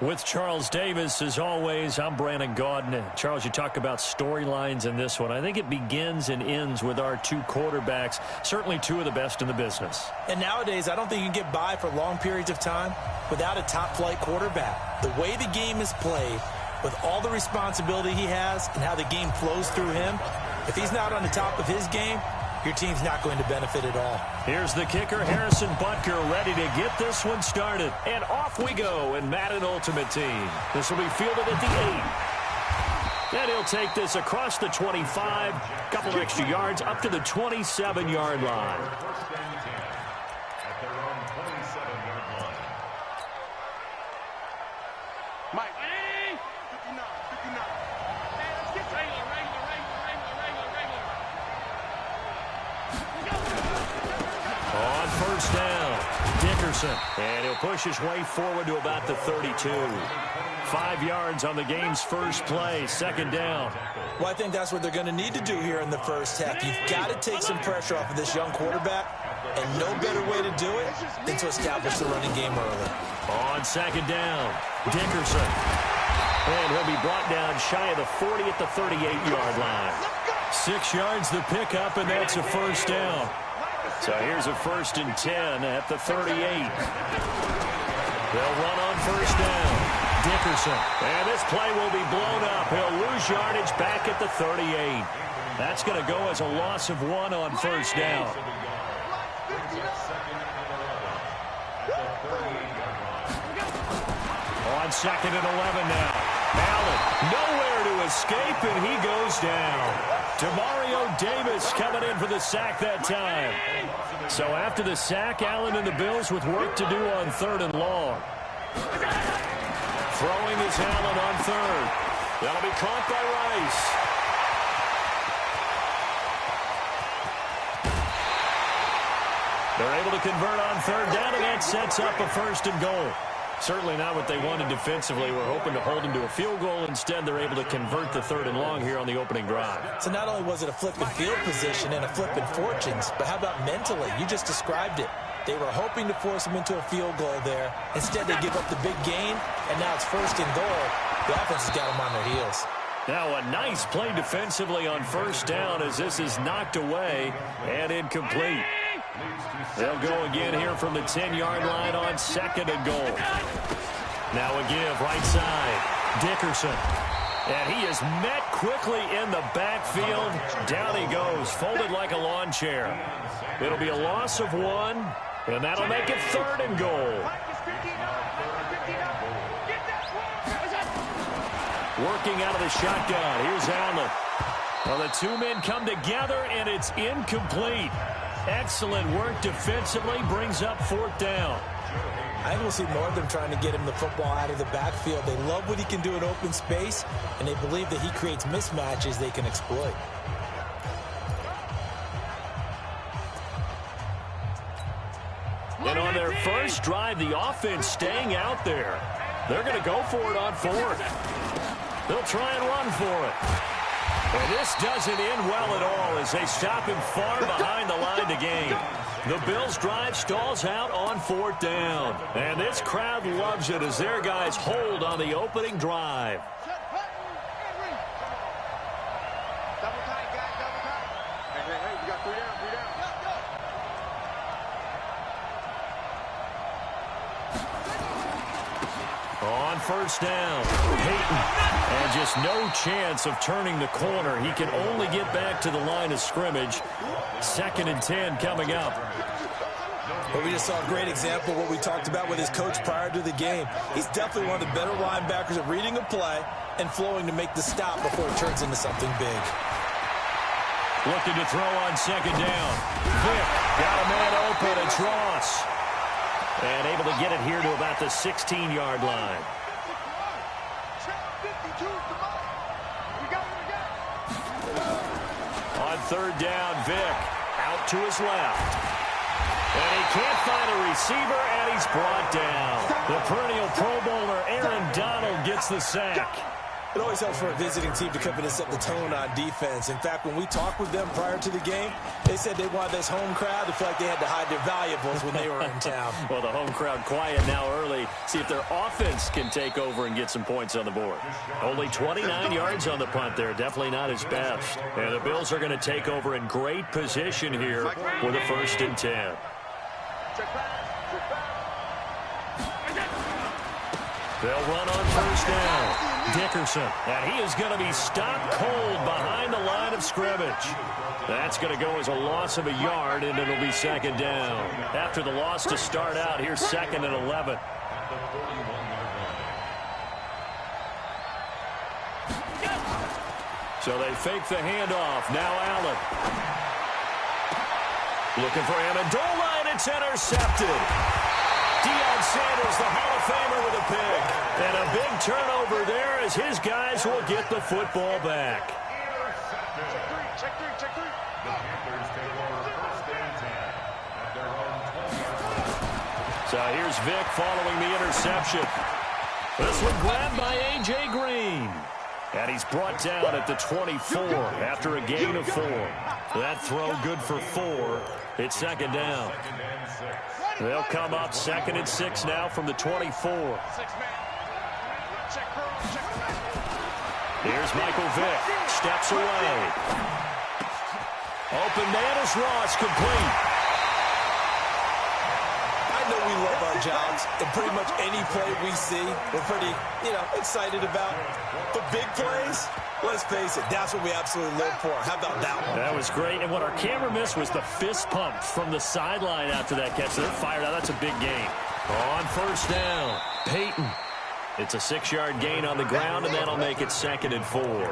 With Charles Davis, as always, I'm Brandon Gaudin. Charles, you talk about storylines in this one. I think it begins and ends with our two quarterbacks, certainly two of the best in the business. And nowadays, I don't think you can get by for long periods of time without a top-flight quarterback. The way the game is played, with all the responsibility he has and how the game flows through him, if he's not on the top of his game, your team's not going to benefit at all. Here's the kicker, Harrison Butker, ready to get this one started. And off we go in Madden Ultimate Team. This will be fielded at the 8. And he'll take this across the 25, couple of extra yards, up to the 27-yard line. First down, Dickerson, and he'll push his way forward to about the 32. 5 yards on the game's first play, second down. Well, I think that's what they're going to need to do here in the first half. You've got to take some pressure off of this young quarterback, and no better way to do it than to establish the running game early. On second down, Dickerson, and he'll be brought down shy of the 40 at the 38-yard line. 6 yards the pickup, and that's a first down. So here's a 1st and 10 at the 38. They'll run on first down. Dickerson. And this play will be blown up. He'll lose yardage back at the 38. That's going to go as a loss of 1 on first down. On second and 11 now. Allen nowhere to escape, and he goes down. Demario Davis coming in for the sack that time. So after the sack, Allen and the Bills with work to do on 3rd and long. Throwing is Allen on 3rd. That'll be caught by Rice. They're able to convert on 3rd down, and that sets up a 1st and goal. Certainly not what they wanted defensively. We're hoping to hold them to a field goal. Instead, they're able to convert the 3rd and long here on the opening drive. So not only was it a flipping field position and a flipping fortunes, but how about mentally? You just described it. They were hoping to force them into a field goal there. Instead, they give up the big gain, and now it's 1st and goal. The offense has got them on their heels. Now a nice play defensively on first down as this is knocked away and incomplete. They'll go again here from the 10-yard line on 2nd and goal. Now a give right side. Dickerson. And he is met quickly in the backfield. Down he goes, folded like a lawn chair. It'll be a loss of 1, and that'll make it 3rd and goal. Working out of the shotgun. Here's Allen. Well, the two men come together, and it's incomplete. Excellent work defensively, brings up 4th down. I think we'll see more of them trying to get him the football out of the backfield. They love what he can do in open space, and they believe that he creates mismatches they can exploit. And on their first drive, the offense staying out there. They're going to go for it on 4th. They'll try and run for it. And this doesn't end well at all as they stop him far behind the line to gain. The Bills' drive stalls out on 4th down. And this crowd loves it as their guys hold on the opening drive. On first down, Peyton. And just no chance of turning the corner. He can only get back to the line of scrimmage. 2nd and 10 coming up. Well, we just saw a great example of what we talked about with his coach prior to the game. He's definitely one of the better linebackers at reading a play and flowing to make the stop before it turns into something big. Looking to throw on 2nd down. Vick got a man open. It's Ross. And able to get it here to about the 16-yard line. On 3rd down, Vick out to his left. And he can't find a receiver, and he's brought down. The perennial Pro Bowler Aaron Donald gets the sack. It always helps for a visiting team to come in and set the tone on defense. In fact, when we talked with them prior to the game, they said they wanted this home crowd to feel like they had to hide their valuables when they were in town. Well, the home crowd quiet now early. See if their offense can take over and get some points on the board. Only 29 yards on the punt there. Definitely not his best. And the Bills are going to take over in great position here with a 1st and 10. They'll run on 1st down. Dickerson, and he is going to be stopped cold behind the line of scrimmage. That's going to go as a loss of a yard, and it'll be 2nd down. After the loss to start out, here's 2nd and 11. So they fake the handoff. Now Allen. Looking for Amendola, and it's intercepted. Deion Sanders, the Hall of Famer, with a pick. And a big turnover there as his guys will get the football back. Check three. So here's Vick following the interception. This one grabbed by A.J. Green. And he's brought down at the 24 after a gain of 4. That throw good for 4. It's 2nd down. They'll come up 2nd and 6 now from the 24. Here's Michael Vick. Steps away. Open man is Ross, complete. I know we love our jobs, and pretty much any play we see, we're pretty, excited about. But big plays, let's face it, that's what we absolutely live for. How about that one? That was great, and what our camera missed was the fist pump from the sideline after that catch. They're fired out. That's a big gain. On 1st down, Peyton. It's a 6-yard gain on the ground, and that'll make it 2nd and 4. He's taken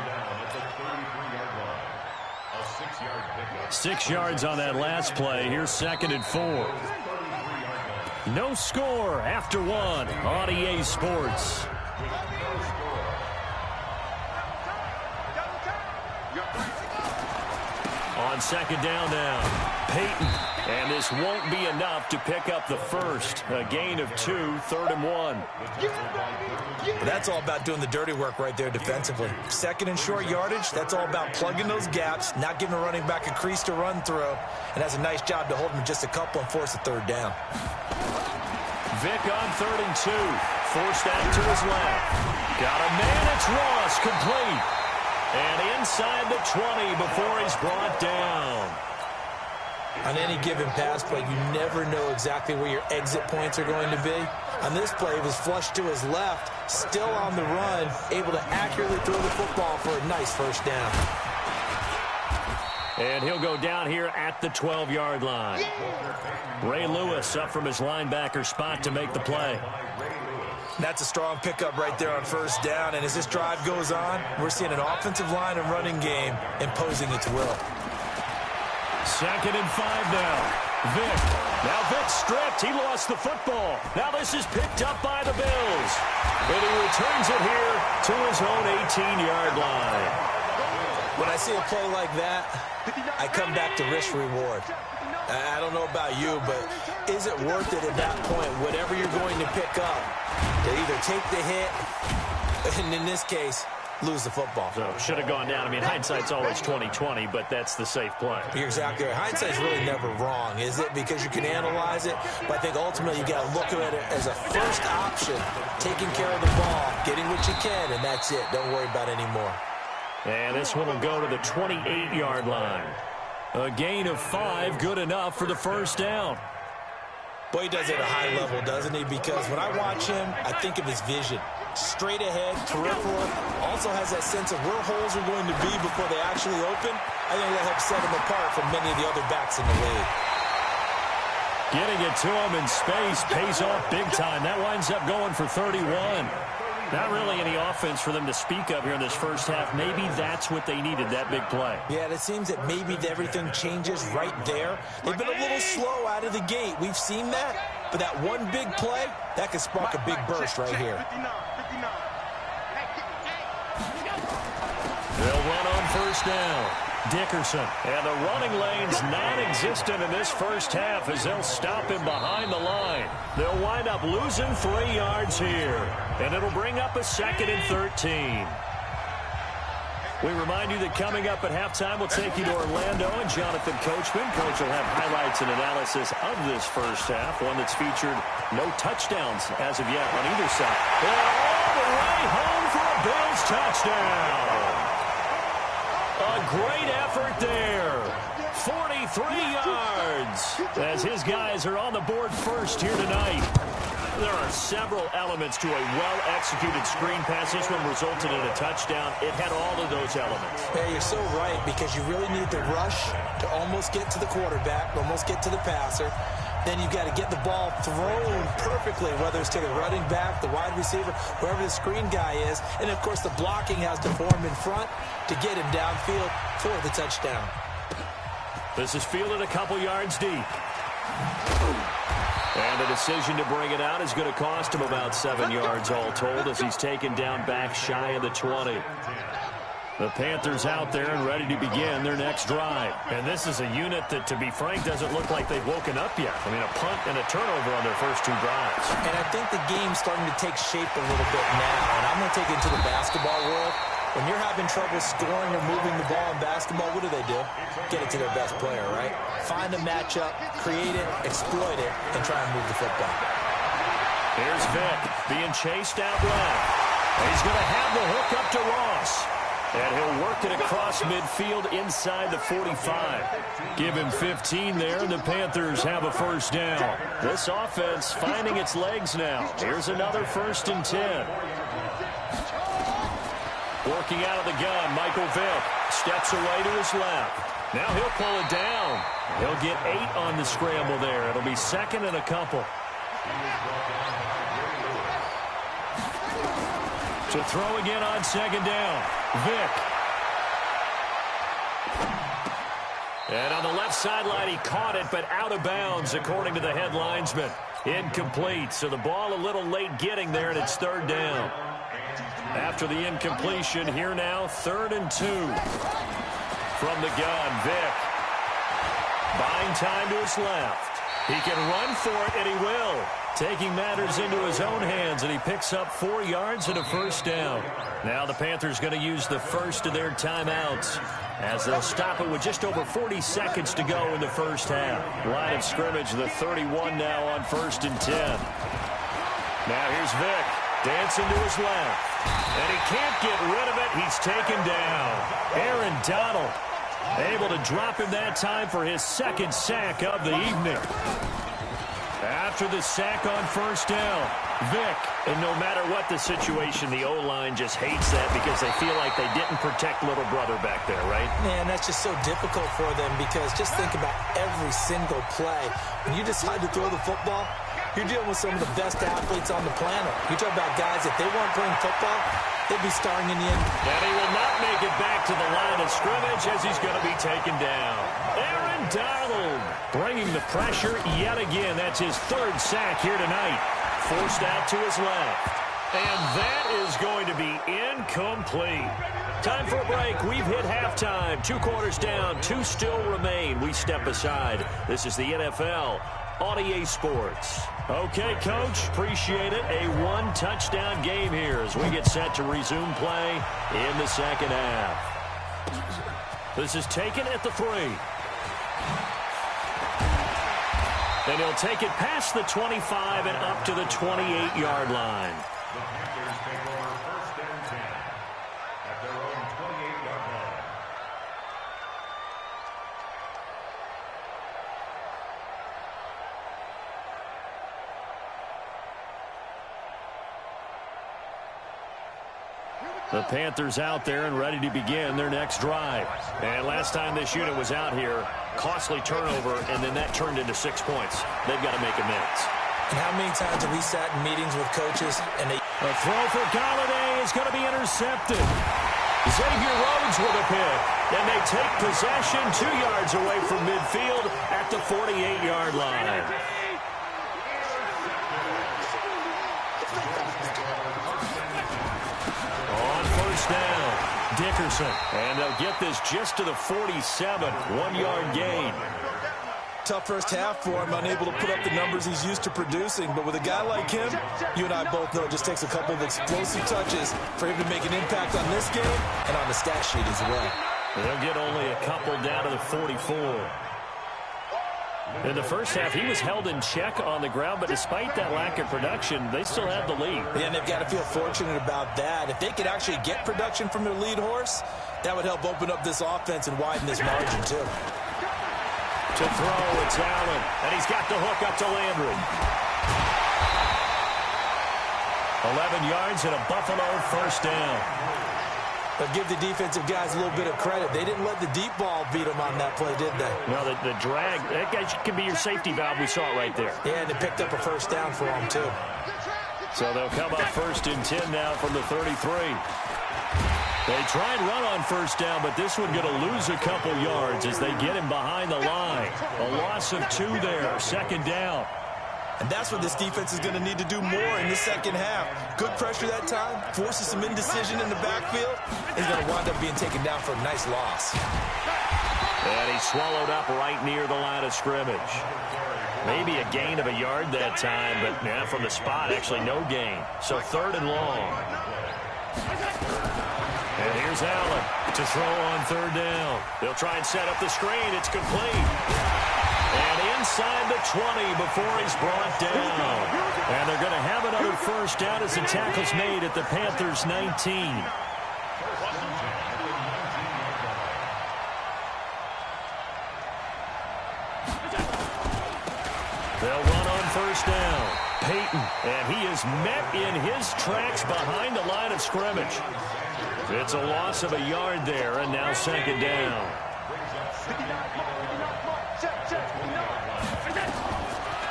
down at the 33-yard line. A 6-yard pickup. 6 yards on that last play. Here's 2nd and 4. No score after 1 on EA Sports. On 2nd down now, Peyton. And this won't be enough to pick up the first. A gain of 2, 3rd and 1. But that's all about doing the dirty work right there defensively. 2nd and short yardage, that's all about plugging those gaps, not giving a running back a crease to run through, and has a nice job to hold him just a couple and force a 3rd down. Vick on 3rd and 2. Forced out to his left. Got a man, it's Ross, complete. And inside the 20 before he's brought down. On any given pass play, you never know exactly where your exit points are going to be. On this play, it was flushed to his left, still on the run, able to accurately throw the football for a nice 1st down. And he'll go down here at the 12-yard line. Ray Lewis up from his linebacker spot to make the play. That's a strong pickup right there on 1st down, and as this drive goes on, we're seeing an offensive line and running game imposing its will. 2nd and 5 now. Vick. Now Vick stripped. He lost the football. Now this is picked up by the Bills. And he returns it here to his own 18-yard line. When I see a play like that, I come back to risk-reward. I don't know about you, but is it worth it at that point, whatever you're going to pick up, to either take the hit, and in this case, lose the football? So should have gone down. I mean, hindsight's always 20/20, but that's the safe play. You're exactly right. Hindsight's really never wrong, is it? Because you can analyze it, but I think ultimately you got to look at it as a first option, taking care of the ball, getting what you can, and that's it. Don't worry about any more. And this one will go to the 28-yard line. A gain of 5, good enough for the 1st down. Boy, he does it at a high level, doesn't he? Because when I watch him, I think of his vision. Straight ahead, peripheral, also has that sense of where holes are going to be before they actually open. I think that helps set him apart from many of the other backs in the league. Getting it to him in space pays off big time. That winds up going for 31. Not really any offense for them to speak of here in this first half. Maybe that's what they needed, that big play. Yeah, it seems that maybe everything changes right there. They've been a little slow out of the gate. We've seen that. But that one big play, that could spark a big burst right here. They'll run on 1st down. Dickerson. And the running lane's non-existent in this first half as they'll stop him behind the line. They'll wind up losing 3 yards here. And it'll bring up a 2nd and 13. We remind you that coming up at halftime, we'll take you to Orlando and Jonathan Coachman. Coach will have highlights and analysis of this first half, one that's featured no touchdowns as of yet on either side. And all the way home for a Bills touchdown. A great effort there. 43 yards as his guys are on the board first here tonight. There are several elements to a well-executed screen pass. This one resulted in a touchdown. It had all of those elements. Yeah, you're so right, because you really need the rush to almost get to the quarterback, almost get to the passer. Then you've got to get the ball thrown perfectly, whether it's to the running back, the wide receiver, wherever the screen guy is. And, of course, the blocking has to form in front to get him downfield for the touchdown. This is fielded a couple yards deep. And the decision to bring it out is going to cost him about 7 yards all told as he's taken down back shy of the 20. The Panthers out there and ready to begin their next drive. And this is a unit that, to be frank, doesn't look like they've woken up yet. I mean, a punt and a turnover on their first 2 drives. And I think the game's starting to take shape a little bit now. And I'm going to take it to the basketball world. When you're having trouble scoring or moving the ball in basketball, what do? Get it to their best player, right? Find a matchup, create it, exploit it, and try and move the football. Here's Vick being chased out left. And he's going to have the hook up to Ross. And he'll work it across midfield inside the 45. Give him 15 there, and the Panthers have a first down. This offense finding its legs now. Here's another 1st and 10. Working out of the gun, Michael Vick steps away to his left. Now he'll pull it down. He'll get 8 on the scramble there. It'll be 2nd and a couple. To throw again on 2nd down. Vick. And on the left sideline, he caught it, but out of bounds, according to the head linesman. Incomplete, so the ball a little late getting there, and it's 3rd down. After the incompletion, here now, 3rd and 2. From the gun, Vick. Buying time to his left. He can run for it, and he will. Taking matters into his own hands, and he picks up 4 yards and a first down. Now the Panthers going to use the first of their timeouts as they'll stop it with just over 40 seconds to go in the first half. Line of scrimmage, the 31 now on 1st and 10. Now here's Vick dancing to his left. And he can't get rid of it. He's taken down. Aaron Donald able to drop him that time for his 2nd sack of the evening. After the sack on 1st down, Vick. And no matter what the situation, the O-line just hates that because they feel like they didn't protect little brother back there, right? Man, that's just so difficult for them because just think about every single play. When you decide to throw the football, you're dealing with some of the best athletes on the planet. You talk about guys, if they weren't playing football, they'd be starring in the end. And he will not make it back to the line of scrimmage as he's going to be taken down. Aaron Donald bringing the pressure yet again. That's his 3rd sack here tonight. Forced out to his left. And that is going to be incomplete. Time for a break. We've hit halftime. 2 quarters down. 2 still remain. We step aside. This is the NFL on EA Sports. Okay, Coach, appreciate it. A 1-touchdown game here as we get set to resume play in the 2nd half. This is taken at the 3. And he'll take it past the 25 and up to the 28-yard line. The Panthers take over 1st and 10 at their own 28-yard line. The Panthers out there and ready to begin their next drive. And last time this unit was out here, costly turnover, and then that turned into 6 points. They've got to make amends. And how many times have we sat in meetings with coaches and they... A throw for Golladay is going to be intercepted. Xavier Rhodes with a pick. And they take possession 2 yards away from midfield at the 48-yard line. On 1st down, Dickerson. And they'll get this just to the 47. 1-yard gain. Tough first half for him, unable to put up the numbers he's used to producing. But with a guy like him, you and I both know it just takes a couple of explosive touches for him to make an impact on this game and on the stat sheet as well. They'll get only a couple down to the 44. In the first half, he was held in check on the ground, but despite that lack of production, they still have the lead. Yeah, and they've got to feel fortunate about that. If they could actually get production from their lead horse, that would help open up this offense and widen this margin, too. To throw, it's Allen, and he's got the hook up to Landry. 11 yards and a Buffalo first down. But give the defensive guys a little bit of credit. They didn't let the deep ball beat them on that play, did they? No, the drag, that guy can be your safety valve. We saw it right there. Yeah, and they picked up a first down for them, too. So they'll come up 1st and 10 now from the 33. They try and run on first down, but this one going to lose a couple yards as they get him behind the line. A loss of 2 there, 2nd down. And that's what this defense is going to need to do more in the second half. Good pressure that time, forces some indecision in the backfield. He's going to wind up being taken down for a nice loss. And he's swallowed up right near the line of scrimmage. Maybe a gain of a yard that time, but yeah, from the spot, actually no gain. So 3rd and long. And here's Allen to throw on 3rd down. They'll try and set up the screen. It's complete. And inside the 20 before he's brought down. And they're going to have another first down as the tackle's made at the Panthers' 19. They'll run on first down. Peyton, and he is met in his tracks behind the line of scrimmage. It's a loss of a yard there, and now 2nd down.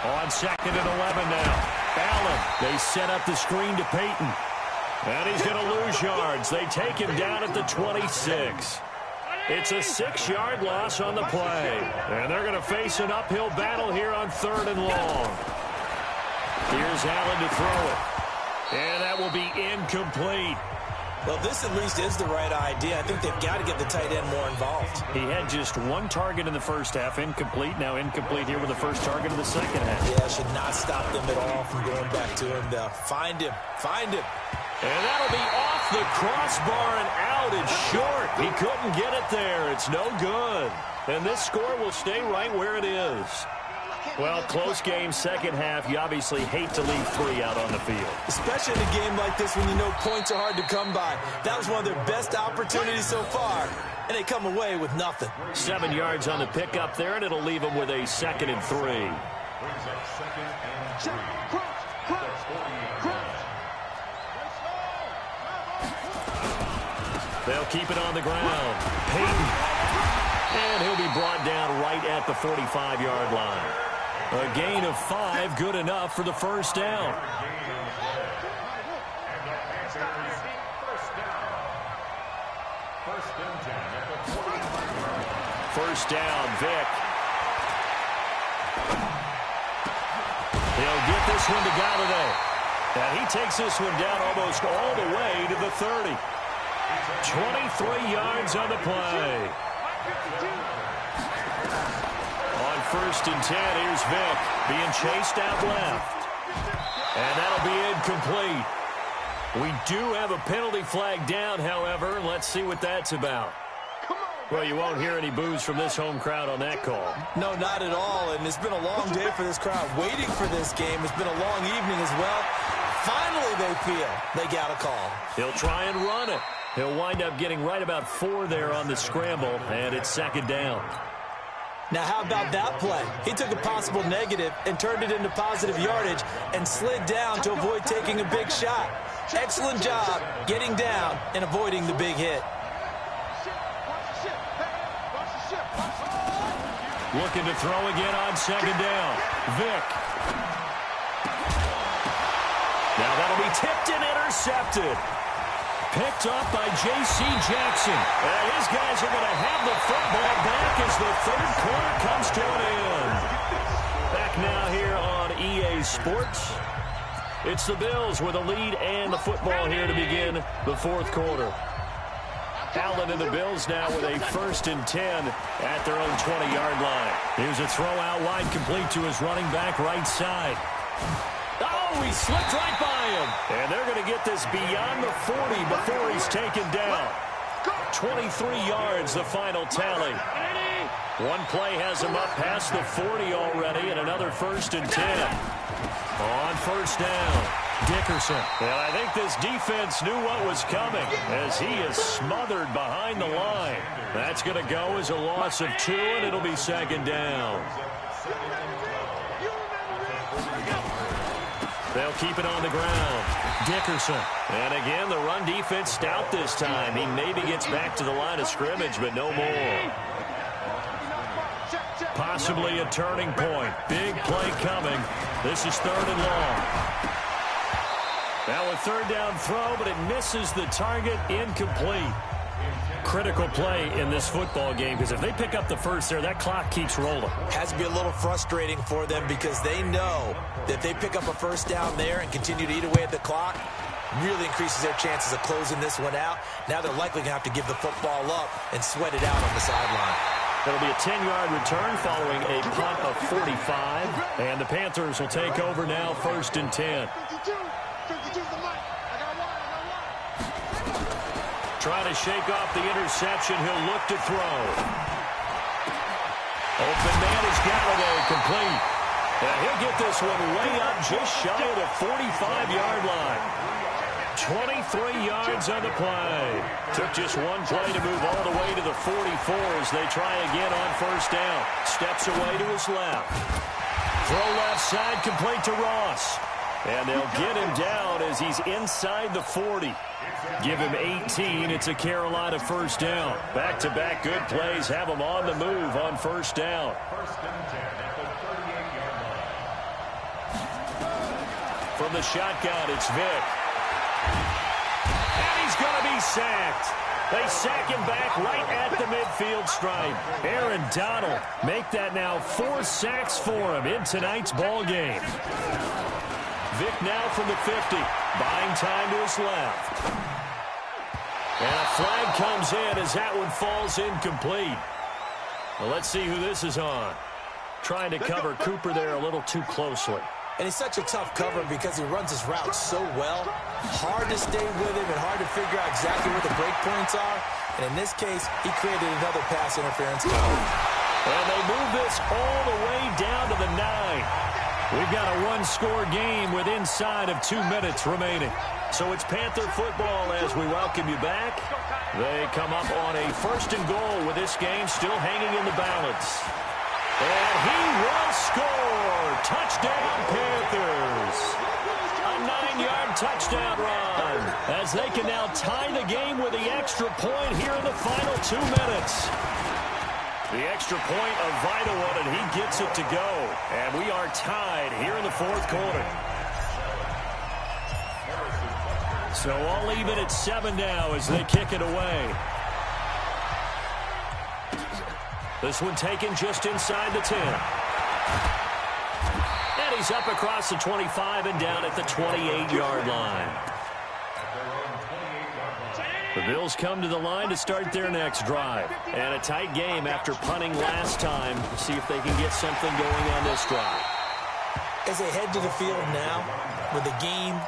On 2nd and 11 now. Allen, they set up the screen to Peyton. And he's going to lose yards. They take him down at the 26. It's a 6-yard loss on the play. And they're going to face an uphill battle here on 3rd and long. Here's Allen to throw it. And that will be incomplete. Well, this at least is the right idea. I think they've got to get the tight end more involved. He had just 1 target in the first half, incomplete. Now incomplete here with the first target of the second half. Yeah, should not stop them at all from going back to him. Find him. Find him. And that'll be off the crossbar and out. It's short. He couldn't get it there. It's no good. And this score will stay right where it is. Well, close game, second half. You obviously hate to leave 3 out on the field. Especially in a game like this when you know points are hard to come by. That was one of their best opportunities so far, and they come away with nothing. 7 yards on the pickup there, and it'll leave them with a 2nd and 3. They'll keep it on the ground. Peyton. And he'll be brought down right at the 45-yard line. A gain of 5, good enough for the first down. First down, Vick. He'll get this one to Galladay. And he takes this one down almost all the way to the 30. 23 yards on the play. On 1st and 10, here's Vick being chased out left. And that'll be incomplete. We do have a penalty flag down, however. Let's see what that's about. Well, you won't hear any boos from this home crowd on that call. No, not at all. And it's been a long day for this crowd waiting for this game. It's been a long evening as well. Finally, they feel they got a call. He'll try and run it. He'll wind up getting right about 4 there on the scramble, and it's 2nd down. Now, how about that play? He took a possible negative and turned it into positive yardage and slid down to avoid taking a big shot. Excellent job getting down and avoiding the big hit. Looking to throw again on 2nd down. Vick. Now that'll be tipped and intercepted. Picked up by J.C. Jackson. And his guys are going to have the football back as the 3rd quarter comes to an end. Back now here on EA Sports. It's the Bills with a lead and the football here to begin the 4th quarter. Allen and the Bills now with a 1st and 10 at their own 20-yard line. Here's a throw out wide, complete to his running back right side. Oh, he slipped right by him. And they're going to get this beyond the 40 before he's taken down. 23 yards, the final tally. One play has him up past the 40 already, and another 1st and 10. On 1st down, Dickerson. And I think this defense knew what was coming as he is smothered behind the line. That's going to go as a loss of 2, and it'll be 2nd down. They'll keep it on the ground. Dickerson. And again, the run defense stout this time. He maybe gets back to the line of scrimmage, but no more. Possibly a turning point. Big play coming. This is 3rd and long. Now a 3rd down throw, but it misses the target. Incomplete. Critical play in this football game, because if they pick up the first there, that clock keeps rolling. Has to be a little frustrating for them because they know that if they pick up a 1st down there and continue to eat away at the clock, really increases their chances of closing this one out. Now they're likely going to have to give the football up and sweat it out on the sideline. It'll be a 10-yard return following a punt of 45. And the Panthers will take over now, 1st and 10. Trying to shake off the interception. He'll look to throw. Open man is Galladay, complete. And he'll get this one way up just shy of the 45-yard line. 23 yards on the play. Took just one play to move all the way to the 44 as they try again on 1st down. Steps away to his left. Throw left side, complete to Ross. And they'll get him down as he's inside the 40. Give him 18. It's a Carolina 1st down. Back-to-back good plays have him on the move on 1st down. 1st and 10 at the 38-yard line. From the shotgun, it's Vick. And he's going to be sacked. They sack him back right at the midfield stripe. Aaron Donald make that now 4 sacks for him in tonight's ball game. Vick now from the 50, buying time to his left. And a flag comes in as that one falls incomplete. Well, let's see who this is on. Trying to cover Cooper there a little too closely. And he's such a tough cover because he runs his route so well. Hard to stay with him and hard to figure out exactly where the break points are. And in this case, he created another pass interference call. And they move this all the way down to the 9. We've got a 1-score game with inside of 2 minutes remaining. So it's Panther football as we welcome you back. They come up on a 1st and goal with this game still hanging in the balance. And he will score. Touchdown, Panthers. A 9-yard touchdown run as they can now tie the game with the extra point here in the final 2 minutes. The extra point, a vital one, and he gets it to go. And we are tied here in the 4th quarter. So all even at 7 now as they kick it away. This one taken just inside the 10. And he's up across the 25 and down at the 28-yard line. The Bills come to the line to start their next drive. And a tight game after punting last time. See if they can get something going on this drive. As they head to the field now, with the game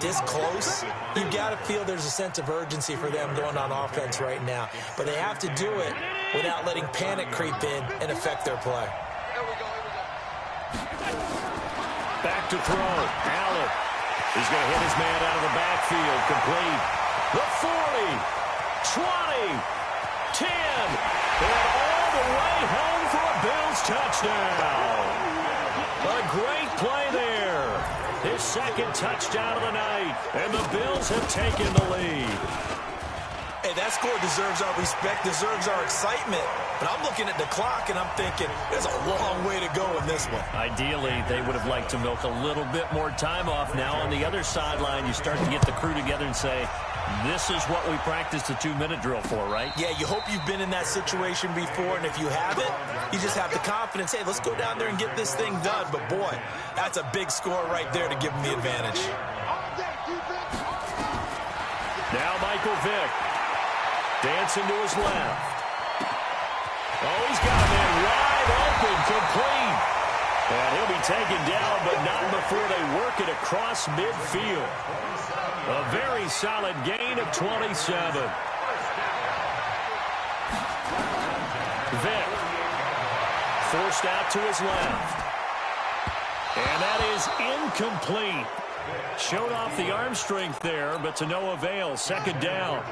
this close, you've got to feel there's a sense of urgency for them going on offense right now. But they have to do it without letting panic creep in and affect their play. Back to throw. Allen. He's going to hit his man out of the backfield. Complete. The 40, 20, 10, and all the way home for a Bills touchdown. A great play there. His 2nd touchdown of the night, and the Bills have taken the lead. Hey, that score deserves our respect, deserves our excitement. But I'm looking at the clock, and I'm thinking there's a long way to go in this one. Ideally, they would have liked to milk a little bit more time off. Now, on the other sideline, you start to get the crew together and say, this is what we practiced the 2-minute drill for, right? Yeah, you hope you've been in that situation before, and if you haven't, you just have the confidence, hey, let's go down there and get this thing done. But, boy, that's a big score right there to give them the advantage. Now Michael Vick. Dancing to his left. Oh, he's got a man wide open, complete. And he'll be taken down, but not before they work it across midfield. A very solid gain of 27. Vick. Forced out to his left. And that is incomplete. Showed off the arm strength there, but to no avail. Second down.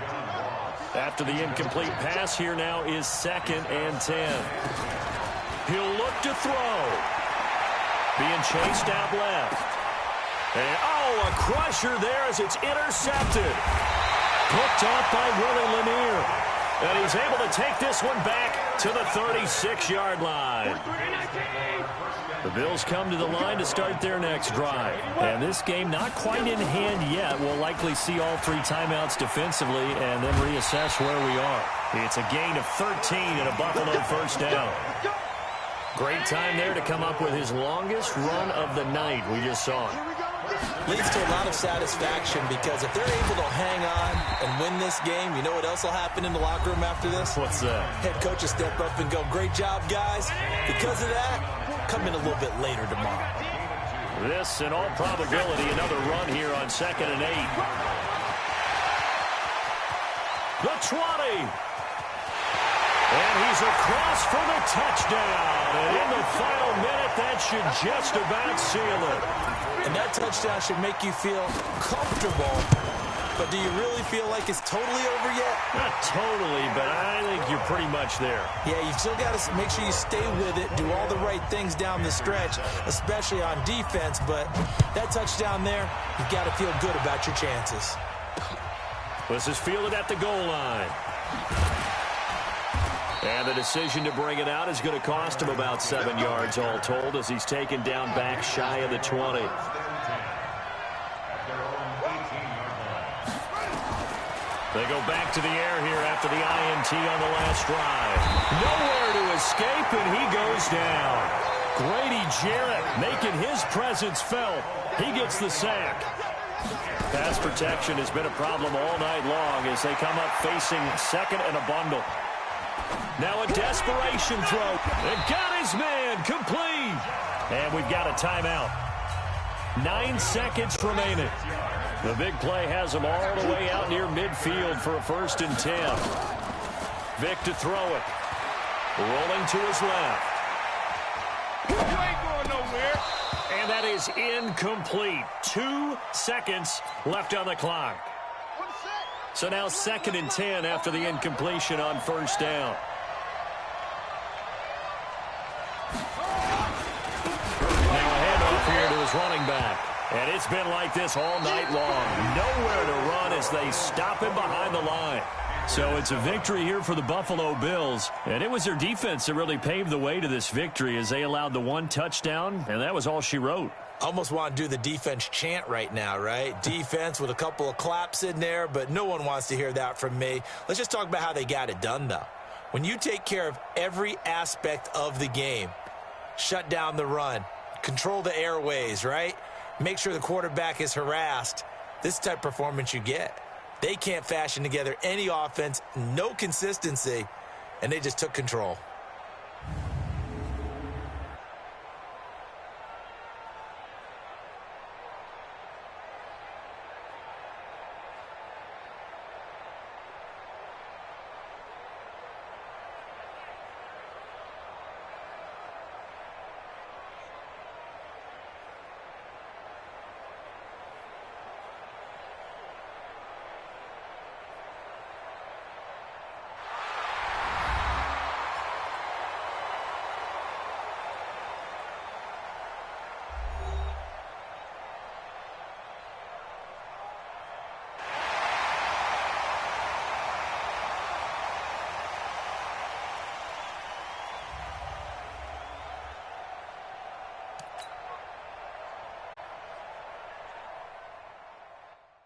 After the incomplete pass, here now is 2nd and 10. He'll look to throw. Being chased out left. And, oh, a crusher there as it's intercepted. Picked off by Willie Lanier. And he's able to take this one back to the 36-yard line. The Bills come to the line to start their next drive. And this game not quite in hand yet. We'll likely see all 3 timeouts defensively and then reassess where we are. It's a gain of 13 and a Buffalo first down. Great time there to come up with his longest run of the night. We just saw it. Leads to a lot of satisfaction because if they're able to hang on and win this game, you know what else will happen in the locker room after this? What's that? Head coach will step up and go, great job, guys. Because of that, come in a little bit later tomorrow. This, in all probability, another run here on 2nd and 8. The 20. And he's across for the touchdown. And in the final minute, that should just about seal it. And that touchdown should make you feel comfortable. But do you really feel like it's totally over yet? Not totally, but I think you're pretty much there. Yeah, you've still got to make sure you stay with it, do all the right things down the stretch, especially on defense. But that touchdown there, you've got to feel good about your chances. This is fielded at the goal line. And the decision to bring it out is going to cost him about 7 yards all told as he's taken down back shy of the 20. They go back to the air here after the INT on the last drive. Nowhere to escape, and he goes down. Grady Jarrett making his presence felt. He gets the sack. Pass protection has been a problem all night long as they come up facing 2nd and a bundle. Now a desperation throw. And got his man complete. And we've got a timeout. 9 seconds remaining. The big play has him all the way out near midfield for a 1st and 10. Vick to throw it. Rolling to his left. You ain't going nowhere. And that is incomplete. 2 seconds left on the clock. So now 2nd and 10 after the incompletion on 1st down. Now a handoff here to his running back. And it's been like this all night long. Nowhere to run as they stop him behind the line. So it's a victory here for the Buffalo Bills. And it was their defense that really paved the way to this victory as they allowed the 1 touchdown, and that was all she wrote. Almost want to do the defense chant right now, right? Defense with a couple of claps in there, but no one wants to hear that from me. Let's just talk about how they got it done, though. When you take care of every aspect of the game, shut down the run, control the airways, right? Make sure the quarterback is harassed. This type of performance you get. They can't fashion together any offense, no consistency, and they just took control.